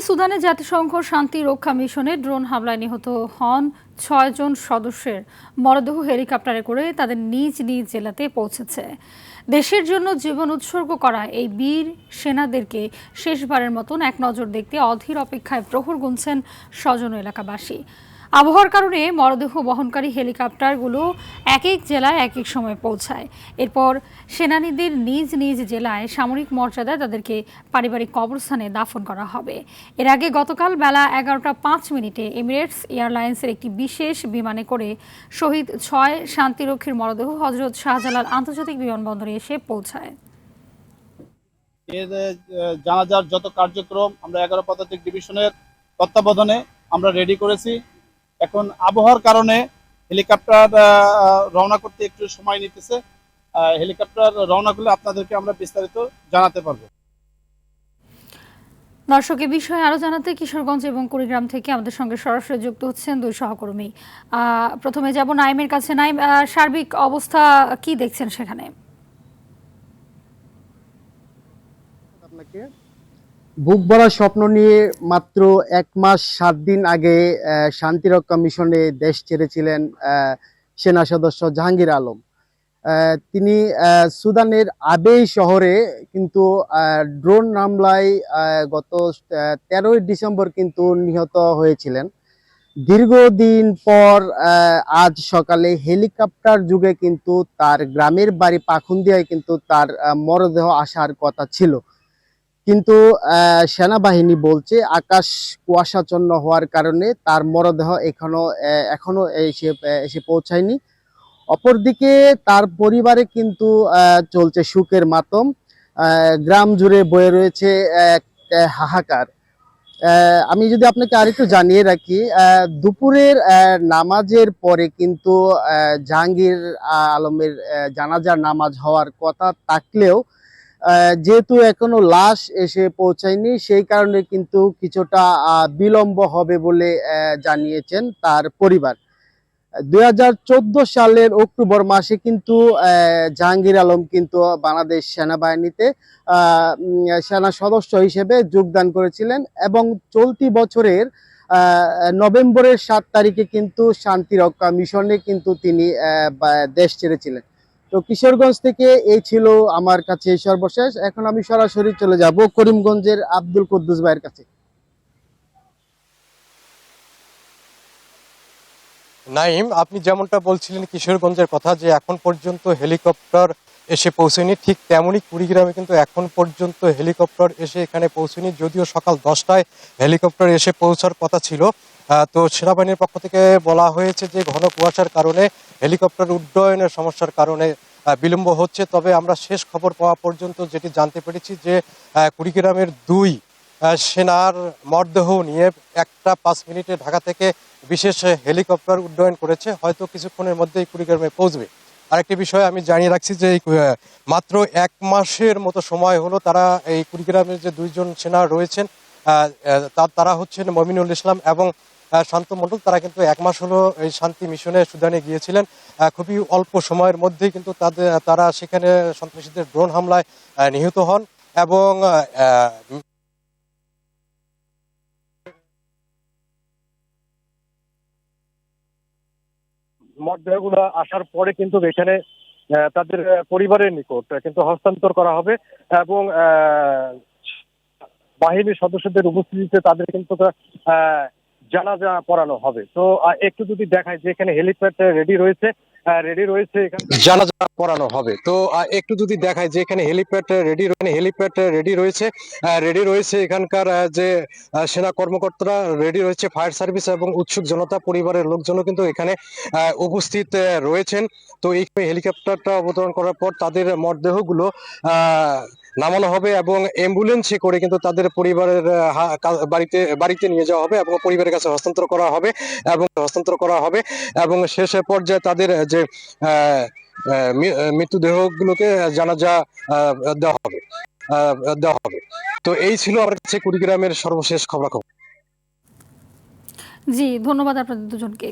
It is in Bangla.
সুদানে জাতিসংঘ শান্তি রক্ষা মিশনে ড্রোন হামলায় নিহত হন ৬ জন সদস্যের মরদেহ হেলিকপ্টারে করে তাদের নিজ নিজ জেলাতে পৌঁছেছে। দেশের জন্য জীবন উৎসর্গ করা এই বীর সেনাদেরকে শেষবারের মতন এক নজর দেখতে অধীর অপেক্ষায় প্রহর গুনছেন স্বজন এলাকাবাসী। আবহাওয়ার কারণে মরদেহ বহনকারী হেলিকপ্টারগুলো এক এক জেলায় এক এক সময় পৌঁছায়। এরপর সেনানীদের নিজ নিজ জেলায় সামরিক মর্যাদায় তাদেরকে পারিবারিক কবরস্থানে দাফন করা হবে। এর আগে গতকাল বেলা 11টা 5 মিনিটে এমিরেটস এয়ারলাইন্সের একটি বিশেষ বিমানে করে শহীদ ৬ শান্তিরক্ষীর মরদেহ হজরত শাহজালাল আন্তর্জাতিক বিমানবন্দরে এসে পৌঁছায়। এর জানাজার যত কার্যক্রম আমরা 11 পদাতিক ডিভিশনের তত্ত্বাবধানে আমরা রেডি করেছি। এখন আবহাওয়ার কারণে হেলিকপ্টার রওনা করতে একটু সময় নিতেছে। হেলিকপ্টার রওনা করলে আপনাদেরকে আমরা বিস্তারিত জানাতে পারবো। দর্শক, এ বিষয়ে আরো জানাতে কিশোরগঞ্জ এবং কুড়িগ্রাম থেকে আমাদের সঙ্গে সরাসরি যুক্ত হচ্ছেন দুই সহকর্মী। প্রথমে যাব নাইমের কাছে। নাইম, সার্বিক অবস্থা কি দেখছেন সেখানে? বুক ভরা স্বপ্ন নিয়ে মাত্র 1 মাস 7 দিন আগে শান্তিরক্ষা মিশনে দেশ ছেড়েছিলেন সেনা সদস্য জাহাঙ্গীর আলম। তিনি সুদানের আবেই শহরে কিন্তু ড্রোন হামলায় গত 13ই ডিসেম্বর কিন্তু নিহত হয়েছিলেন। দীর্ঘদিন পর আজ সকালে হেলিকপ্টার যুগে কিন্তু তার গ্রামের বাড়ি পাখুন্দিয়ায় কিন্তু তার মরদেহ আসার কথা ছিল, কিন্তু সেনাবাহিনী বলছে আকাশ কুয়াশাচ্ছন্ন হওয়ার কারণে তার মরদেহ এখনো এসে পৌঁছায়নি। অপরদিকে তার পরিবারে কিন্তু চলছে শোকের মাতম। গ্রাম জুড়ে বয়ে রয়েছে হাহাকার। আমি যদি আপনাকে আরেকটু জানিয়ে রাখি, দুপুরের নামাজের পরে কিন্তু জাহাঙ্গীর আলমের জানাজার নামাজ হওয়ার কথা থাকলেও যেহেতু এখনো লাশ এসে পৌঁছায়নি, সেই কারণে কিন্তু কিছুটা বিলম্ব হবে বলে জানিয়েছেন তার পরিবার। 2014 সালের অক্টোবর মাসে কিন্তু জাহাঙ্গীর আলম কিন্তু বাংলাদেশ সেনাবাহিনীতে সেনা সদস্য হিসেবে যোগদান করেছিলেন এবং চলতি বছরের নভেম্বরের 7 তারিখে কিন্তু শান্তিরক্ষা মিশনে কিন্তু তিনি দেশ ছেড়েছিলেন। তো কিশোরগঞ্জ থেকে এই ছিল আমার কাছে সর্বশেষ। এখন আমি সরাসরি চলে যাব করিমগঞ্জের আব্দুল কুদ্দুস ভাইয়ের কাছে। নাইম, আপনি যেমনটা বলছিলেন কিশোরগঞ্জের কথা যে এখন পর্যন্ত হেলিকপ্টার এসে পৌঁছেনি, ঠিক তেমনই কুড়িগ্রামে কিন্তু এখন পর্যন্ত হেলিকপ্টার এসে এখানে পৌঁছেনি। যদিও সকাল 10টায় হেলিকপ্টার এসে পৌঁছার কথা ছিল, তো সেনাবাহিনীর পক্ষ থেকে বলা হয়েছে যে ঘন কুয়াশার কারণে হেলিকপ্টার উড্ডয়নের সমস্যার কারণে বিলম্ব হচ্ছে। তবে আমরা শেষ খবর পাওয়া পর্যন্ত যেটি জানতে পেরেছি যে কুড়িগ্রামের 2 সেনার মরদেহ নিয়ে 1টা 5 মিনিটে ঢাকা থেকে বিশেষ হেলিকপ্টার উড্ডয়ন করেছে, হয়তো কিছুক্ষণের মধ্যেই কুড়িগ্রামে পৌঁছবে। আরেকটি বিষয় আমি জানিয়ে রাখছি যে মাত্র 1 মাসের মতো সময় হলো তারা এই কুড়িগ্রামের যে 2 জন সেনা রয়েছেন তারা হচ্ছেন মমিনুল ইসলাম এবং শান্ত মণ্ডল। তারা কিন্তু 1 মাস হলো এই শান্তি মিশনে সুদানে গিয়েছিলেন। খুবই অল্প সময়ের মধ্যেই কিন্তু তারা সেখানে সন্ত্রাসীদের ড্রোন হামলায় নিহত হন এবং মরদেহগুলো আসার পরে কিন্তু এখানে তাদের পরিবারের নিকট কিন্তু হস্তান্তর করা হবে এবং বাহিনীর সদস্যদের উপস্থিতিতে তাদের কিন্তু জানাজা পড়ানো হবে। তো একটু যদি দেখায় যে এখানে হেলিপ্যাড রেডি রয়েছে এখানে জানাজা পড়ানো হবে। তো একটু যদি দেখায় যে এখানে হেলিপ্যাড রেডি রয়েছে এখানকার যে সেনা কর্মকর্তারা রেডি রয়েছে, ফায়ার সার্ভিস এবং উৎসুক জনতা পরিবারের লোকজনও কিন্তু এখানে উপস্থিত রয়েছেন। তো এই হেলিকপ্টারটা অবতরণ করার পর তাদের মরদেহগুলো নামানো হবে এবং অ্যাম্বুলেন্সে করে কিন্তু তাদের পরিবারের বাড়িতে নিয়ে যাওয়া হবে এবং পরিবারের কাছে হস্তান্তর করা হবে এবং শেষ পর্যায়ে তাদের যে মৃতদেহগুলোকে জানাজা দেওয়া হবে। তো এই ছিল আমার কাছে কুড়িগ্রামের সর্বশেষ খবরাখবর। জি, ধন্যবাদ আপনাদের দুজনকে।